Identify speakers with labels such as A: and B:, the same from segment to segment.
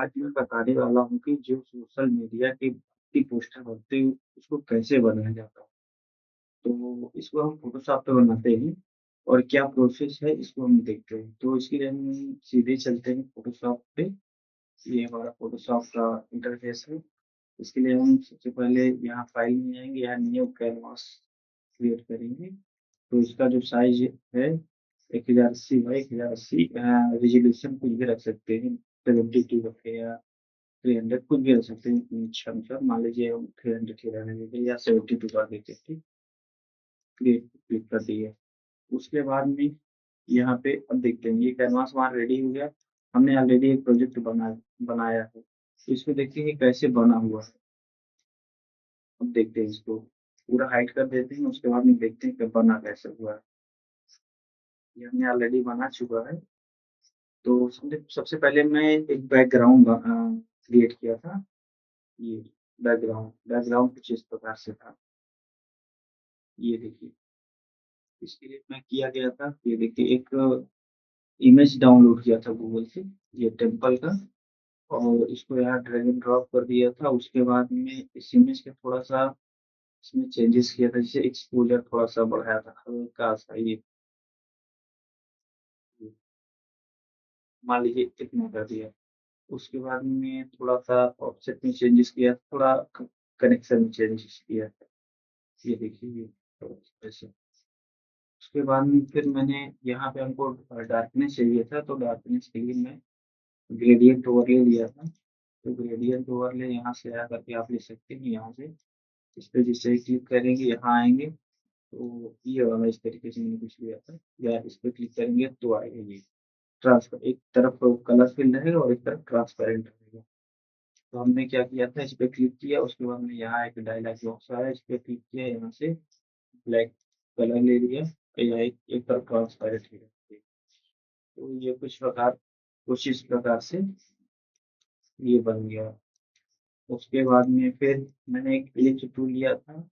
A: आज मैं बताने वाला हूँ कि जो सोशल मीडिया के की पोस्टर बनते हैं, उसको कैसे बनाया जाता है। तो इसको हम फ़ोटोशॉप पे बनाते हैं और क्या प्रोसेस है इसको हम देखते हैं। तो इसके लिए हम सीधे चलते हैं फ़ोटोशॉप पे। ये हमारा फ़ोटोशॉप का इंटरफ़ेस है। इसके लिए हम सबसे पहले यहाँ फाइल में जाएँगे, यहाँ न्यू कैनवास क्रिएट करेंगे। तो इसका जो साइज़ है 1080 बाई 1080 रेज़ोल्यूशन कुछ भी रख सकते हैं, 72 रखें या 300 कुछ भी रख सकते हैं अपनी इच्छा अनुसार। मान लीजिए हम 300 ही रहने देंगे या 72 कर देते हैं, ठीक? क्रिएट क्लिक कर दिए। उसके बाद में यहाँ पे अब देखते हैं ये कैनवास हमारा रेडी हो गया। हमने ऑलरेडी एक प्रोजेक्ट बनाया है। तो इसको देखते हैं कैसे बना हुआ है। अब देखते हैं इसको पूरा हाइड कर देते हैं, उसके बाद में देखते हैं कि बना कैसे हुआ है। ये हमने ऑलरेडी बना चुका है। तो सबसे पहले मैं एक बैकग्राउंड क्रिएट किया था। ये बैकग्राउंड कुछ इस प्रकार से था। ये देखिए, इसके लिए मैं किया गया था, ये देखिए एक इमेज डाउनलोड किया था गूगल से, ये टेम्पल का और इसको यहाँ ड्रैग एंड ड्रॉप कर दिया था। उसके बाद में इस इमेज का थोड़ा-सा इसमें चेंजेस किया था, जैसे एक्सपोज़र थोड़ा-सा बढ़ाया था, हल्का-सा ये मान लीजिए इतना कर दिया। उसके बाद में थोड़ा-सा ऑफसेट में चेंजेस किया, थोड़ा कनेक्शन में चेंजेस किया। ये देखिए ये ऐसे। उसके बाद में फिर मैंने यहाँ पे हमको डार्कनेस चाहिए था, तो डार्कनेस के लिए मैं ग्रेडिएंट ओवरले लिया था। तो ग्रेडिएंट ओवरले यहाँ से आ करके आप ले सकते हैं यहाँ से। इस पे जैसे ही क्लिक करेंगे यहाँ आएँगे, तो ये वाला इस तरीके से मैंने कुछ लिया था। या इस पे क्लिक करेंगे तो आएगा ये। ट्रांसफर एक तरफ कलर फ़िल रहेगा और एक तरफ ट्रांसपेरेंट रहेगा। तो हमने क्या किया था, इस पे क्लिक किया, उसके बाद में यहाँ एक डायलॉग बॉक्स आया, इस पे क्लिक किया, यहाँ से ब्लैक कलर ले लिया, या एक एक तरफ ट्रांसपेरेंट ले लिया। तो ये कुछ इस प्रकार से ये बन गया। उसके बाद में फिर मैंने एक ellipse टूल लिया था।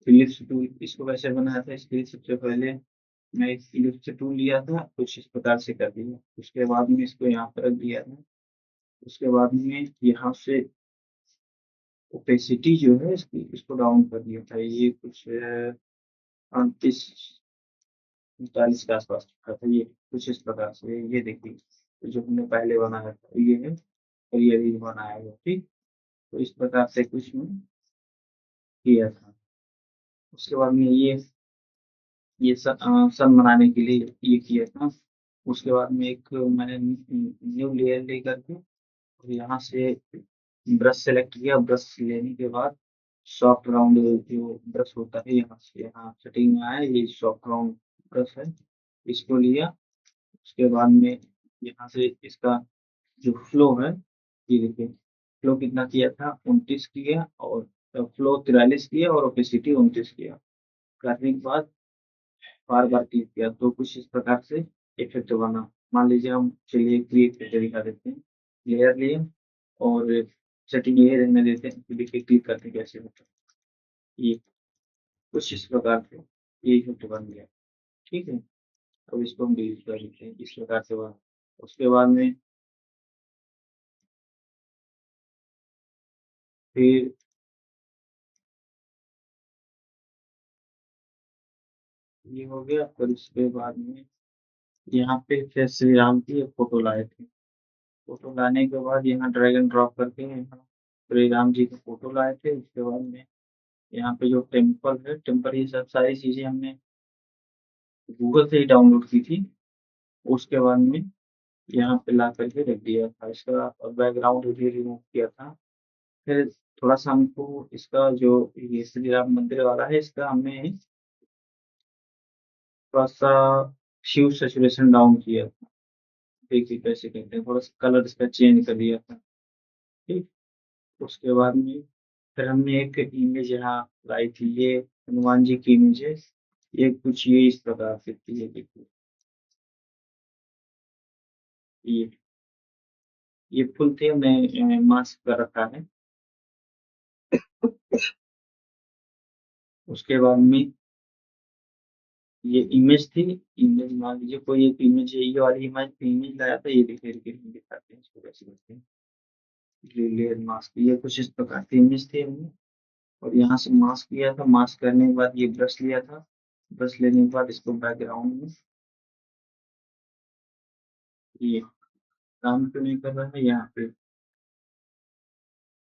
A: ellipse टूल इसको कैसे बनाया था, इसके लिए सबसे पहले मैं एक ellipse टूल लिया था, कुछ इस प्रकार से कर दिया। उसके बाद में इसको यहाँ पर रख दिया था। उसके बाद में यहाँ से ओपेसिटी जो है इसकी इसको डाउन कर दिया था। ये कुछ 38 39 के आस-पास रखा था, ये कुछ इस प्रकार से। ये देखिए, जो हमने पहले बनाया था ये है और ये अभी बनाया है, ठीक? तो इस प्रकार से कुछ मैं किया था। उसके बाद में सन बनाने के लिए ये किया था। उसके बाद में एक मैंने न्यू लेयर लेकर के और यहाँ से ब्रश सेलेक्ट किया। ब्रश लेने के बाद सॉफ्ट राउंड जो ब्रश होता है, यहाँ से यहाँ सेटिंग में आया, ये सॉफ्ट राउंड ब्रश है, इसको लिया। उसके बाद में यहाँ से इसका जो फ्लो है, ये देखिए फ्लो कितना किया था, 29 किया और फ्लो 43 किया और ओपेसिटी 29 किया। करने के बाद बार-बार क्लिक किया तो कुछ इस प्रकार से इफ़ेक्ट बना। मान लीजिए हम चलिए क्रिएट करके दिखा देते हैं। लेयर लिए और सेटिंग यही रहने देते हैं, फिर देखिए क्लिक करके कैसे होता है। ये कुछ इस प्रकार से ये इफ़ेक्ट बन गया, ठीक है? अब इसको हम डिलीट कर देते हैं, इस प्रकार से बना। उसके बाद में फिर ये हो गया, फिर उसके बाद में यहाँ पे फिर श्री राम की एक फ़ोटो लाए थे। फ़ोटो लाने के बाद यहाँ ड्रैग एंड ड्रॉप करके यहाँ श्री राम जी की फ़ोटो लाए थे। उसके बाद में यहाँ पे जो टेम्पल है, टेम्पल ये सब सारी चीज़ें हमने गूगल से ही डाउनलोड की थी। उसके बाद में यहाँ पे ला कर के रख दिया था। इसका बैकग्राउंड भी रिमूव किया था। फिर थोड़ा-सा हमको इसका जो ये श्री राम मंदिर वाला है, इसका हमें थोड़ा-सा ह्यू सैचुरेशन डाउन किया था। देखिए कैसे करते हैं, थोड़ा-सा कलर इसका चेंज कर दिया था, ठीक? उसके बाद में फिर हमने एक इमेज यहाँ लाई थी, ये हनुमान जी की इमेज है। ये कुछ ये इस प्रकार से थी, ये देखिए। ये ये फुल थे, हमने मास्क कर रखा है। उसके बाद में ये इमेज थी, इमेज मान लीजिए कोई एक इमेज है, ये वाली इमेज इमेज लाया था, ये देखिए हम दिखाते हैं इसको कैसे करते हैं। लेयर मास्क ये कुछ इस प्रकार की इमेज थी हमने और यहाँ से मास्क लिया था, मास्क करने के बाद ये ब्रश लिया था, ब्रश लेने के बाद इसको बैकग्राउंड में ये काम क्यों नहीं कर रहा है यहाँ पे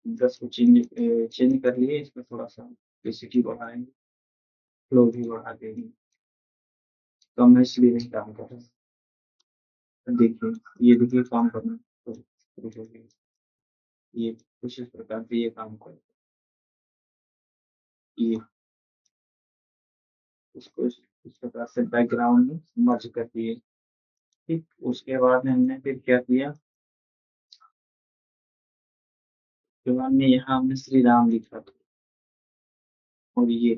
A: ब्रश को चेंज कर लिए इसमें थोड़ा-सा ओपेसिटी बढ़ाएँगे, फ्लो भी बढ़ा देंगे, कम है इसलिए नहीं काम कर रहा है। देखिए, ये देखिए काम करना शुरू हो गया। ये कुछ इस प्रकार से ये काम कर ये इसको इस प्रकार से बैकग्राउंड में मर्ज कर दिए, ठीक? उसके बाद में हमने फिर क्या किया, उसके बाद में यहाँ हमने श्री राम लिखा था और ये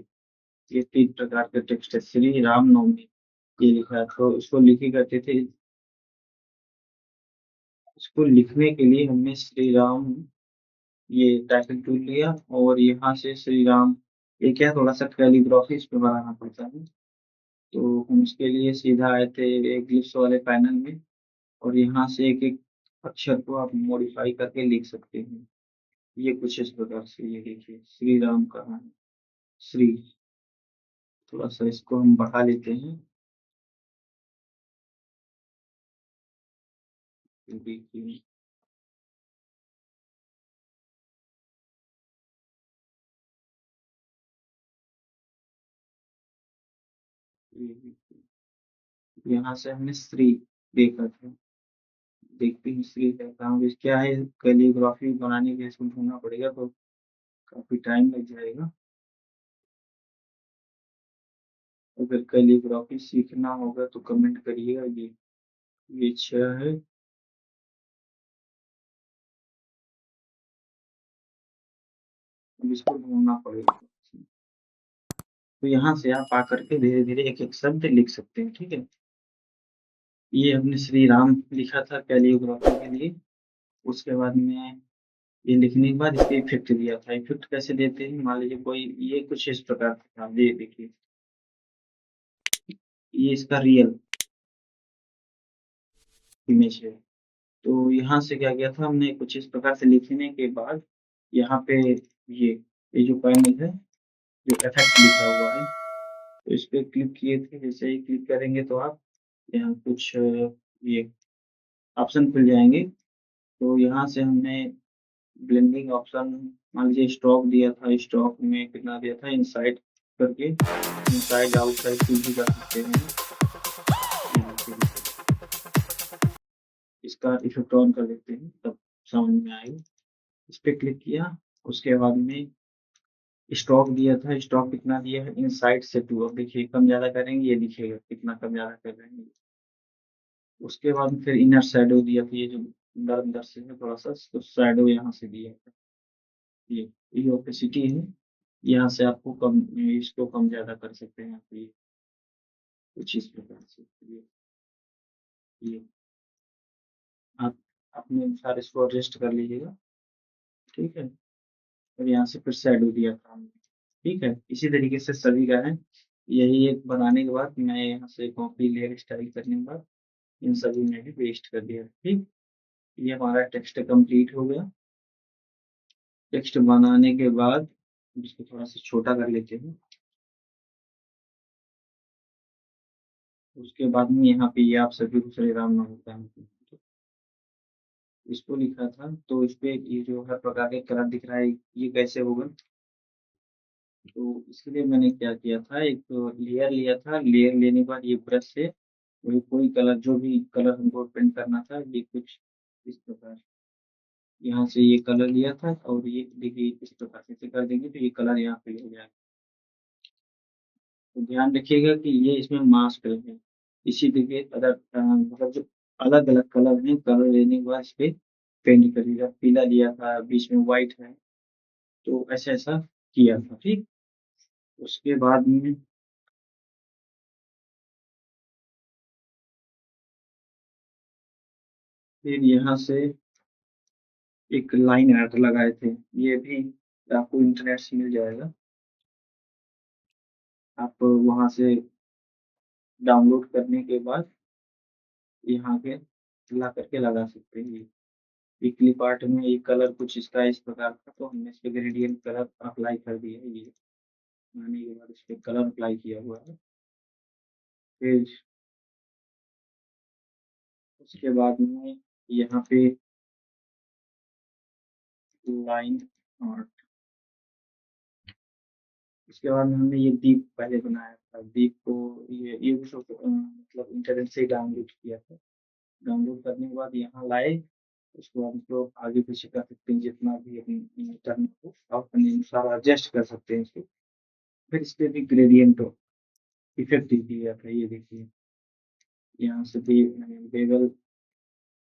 A: 3 प्रकार के टेक्स्ट है, श्री राम नवमी ये लिखा है, तो इसको लिखे करते थे इसको लिखने के लिए हमने श्री राम ये टाइटल टूल लिया और यहाँ से श्री राम ये क्या थोड़ा-सा कैलीग्राफी इसमें बनाना पड़ता है। तो हम उसके लिए सीधा आए थे ग्लिप्स वाले पैनल में और यहाँ से एक-एक अक्षर को आप मॉडिफ़ाई करके लिख सकते हैं। ये कुछ इस प्रकार से ये देखिए श्री राम कहाँ है? श्री थोड़ा-सा इसको हम बढ़ा लेते हैं। ये देखिए ये देखिए, यहाँ से हमने श्री देखा था। देखते ही श्री है कहाँ पे क्या है कैलीग्राफी बनाने के लिए इसको ढूँढना पड़ेगा तो काफ़ी टाइम लग जाएगा। अगर कैलीग्राफी सीखना होगा तो कमेंट करिएगा ये 6 है। अब इसको ढूँढना पड़ेगा। तो यहाँ से आप आकर के धीरे-धीरे एक-एक शब्द लिख सकते हैं, ठीक है? ये हमने श्री राम लिखा था कैलियोग्राफी के लिए, उसके बाद में ये लिखने के बाद इसपे इफ़ेक्ट दिया था। इफ़ेक्ट कैसे देते हैं? मान लीजिए कोई ये कुछ इस प्रकार का था, ये देखिए, ये इसका रियल इमेज है। तो यहाँ से क्या किया था हमने कुछ इस प्रकार से लिखने के बाद यहाँ पे ये जो पैनल है, जो इफ़ेक्ट लिखा हुआ है, तो इस पे क्लिक किए थे। जैसे ही क्लिक करेंगे तो आप यहाँ कुछ ये ऑप्शन खुल जाएँगे। तो यहाँ से हमने ब्लेंडिंग ऑप्शन मान लीजिए स्ट्रोक दिया था, स्ट्रोक में कितना दिया था इनसाइड करके, इनसाइड आउटसाइड कुछ भी कर सकते हैं। ये देखिए, इसका इफ़ेक्ट ऑन कर देते हैं तब समझ में आएगा। इस पे क्लिक किया, उसके बाद में स्ट्रोक दिया था, स्ट्रोक कितना दिया है इनसाइड से टू अब देखिए कम-ज़्यादा करेंगे ये दिखेगा कितना कम-ज़्यादा कर रहे हैं। उसके बाद फिर इनर शैडो दिया था, ये जो अंदर-अंदर से है थोड़ा-सा तो शैडो यहाँ से दिया है। ये ओपेसिटी है, यहाँ से आपको कम इसको कम-ज़्यादा कर सकते हैं आप ये कुछ इस प्रकार से ये आप अपने अनुसार इसको एडजस्ट कर लीजिएगा, ठीक है? और यहाँ से फिर शैडो दिया था हमने, ठीक है? इसी तरीके से सभी का है, यही एक बनाने के बाद मैं यहाँ से कॉपी लेयर स्टाइल करने के बाद इन सभी में भी पेस्ट कर दिया, ठीक? ये हमारा टेक्स्ट कंप्लीट हो गया। टेक्स्ट बनाने के बाद इसको थोड़ा-सा छोटा कर लेते हैं, उसके बाद में यहाँ पे ये आप सभी दूसरे राम नाम होता है इसको लिखा था, तो इसपे ये जो हर प्रकार के कलर दिख रहा है, ये कैसे होगा? तो इसके लिए मैंने क्या किया था, एक लेयर लिया था, लेयर लेने के बाद ये ब्रश से वही कोई कलर जो भी कलर हमको पेंट करना था, ये कुछ इस प्रकार यहाँ से ये कलर लिया था और ये देखिए इस प्रकार से ऐसे कर देंगे तो ये कलर यहाँ पे हो जाएगा। तो ध्यान रखिएगा कि ये इसमें मास्क है। इसी देखिए अगर मतलब जो अलग-अलग कलर हैं, कलर लेने के बाद इसपे पेंट करिएगा। पीला लिया था, बीच में व्हाइट है, तो ऐसा-ऐसा किया था, ठीक? उसके बाद में फिर यहाँ से एक लाइन आर्ट लगाए थे। ये भी आपको इंटरनेट से मिल जाएगा। आप वहाँ से डाउनलोड करने के बाद यहाँ पे ला करके लगा सकते हैं ये। वीकली पार्ट में ये कलर कुछ इसका इस प्रकार का, तो हमने इस पे ग्रेडियंट कलर अप्लाई कर दिया है। ये बनाने के बाद इस पे कलर अप्लाई किया हुआ है। फिर उसके बाद में यहाँ पे लाइन और उसके बाद में हमने ये दीप पहले बनाया था। दीप को ये भी मतलब इंटरनेट से डाउनलोड किया था। डाउनलोड करने के बाद यहाँ लाए, उसको हम लोग आगे पीछे कर सकते हैं जितना भी करना हो, आप अपने अनुसार एडजस्ट कर सकते हैं इसको। फिर इस पे भी ग्रेडियंट इफेक्ट दिया था, ये देखिए यहाँ से भी बेबल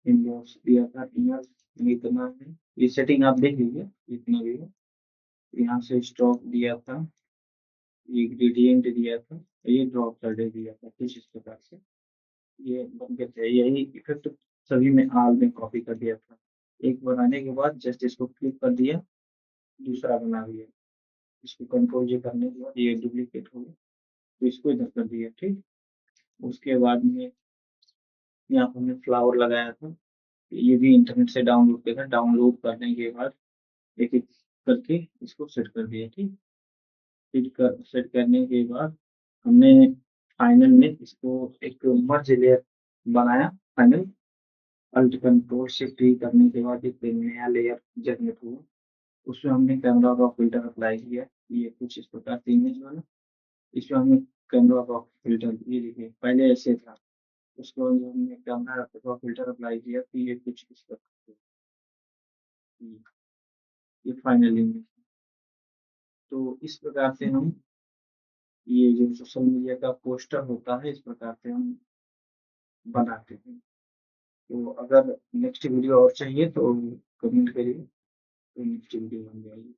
A: इनबॉक्स दिया था, इनर इतना है। ये सेटिंग आप देख लीजिए जितना भी है। यहाँ से स्टॉक दिया था, ये ग्रेडियंट दिया था, ये ड्रॉप कर दिया था कुछ इस प्रकार से। ये बन के थे, यही इफेक्ट सभी में आल में कॉपी कर दिया था। एक बनाने के बाद जस्ट इसको क्लिक कर दिया, दूसरा बना दिया। इसको कंट्रोल जे करने के बाद ये डुप्लीकेट हो गया, तो इसको इधर कर दिया, ठीक। उसके बाद में यहाँ पर हमने फ्लावर लगाया था, ये भी इंटरनेट से डाउनलोड किया था। डाउनलोड करने के बाद एक एक करके इसको सेट कर दिया, ठीक। सेट करने के बाद हमने फाइनल में इसको एक मर्ज लेयर बनाया। फाइनल अल्ट कंट्रोल से फ्री करने के बाद एक नया लेयर जनरेट हुआ। उसमें हमने कैमरा का फिल्टर अप्लाई किया, ये कुछ इस प्रकार से इमेज वाला। इसमें हमने कैमरा का फिल्टर, ये देखिए पहले ऐसे था, उसके बाद हमने कैमरा का फिल्टर अप्लाई किया, तो ये कुछ इस प्रकार से ये फाइनल इमेज। तो इस प्रकार से हम ये जो सोशल मीडिया का पोस्टर होता है, इस प्रकार से हम बनाते हैं। तो अगर नेक्स्ट वीडियो और चाहिए तो कमेंट करिए, तो नेक्स्ट वीडियो बन जाएगी।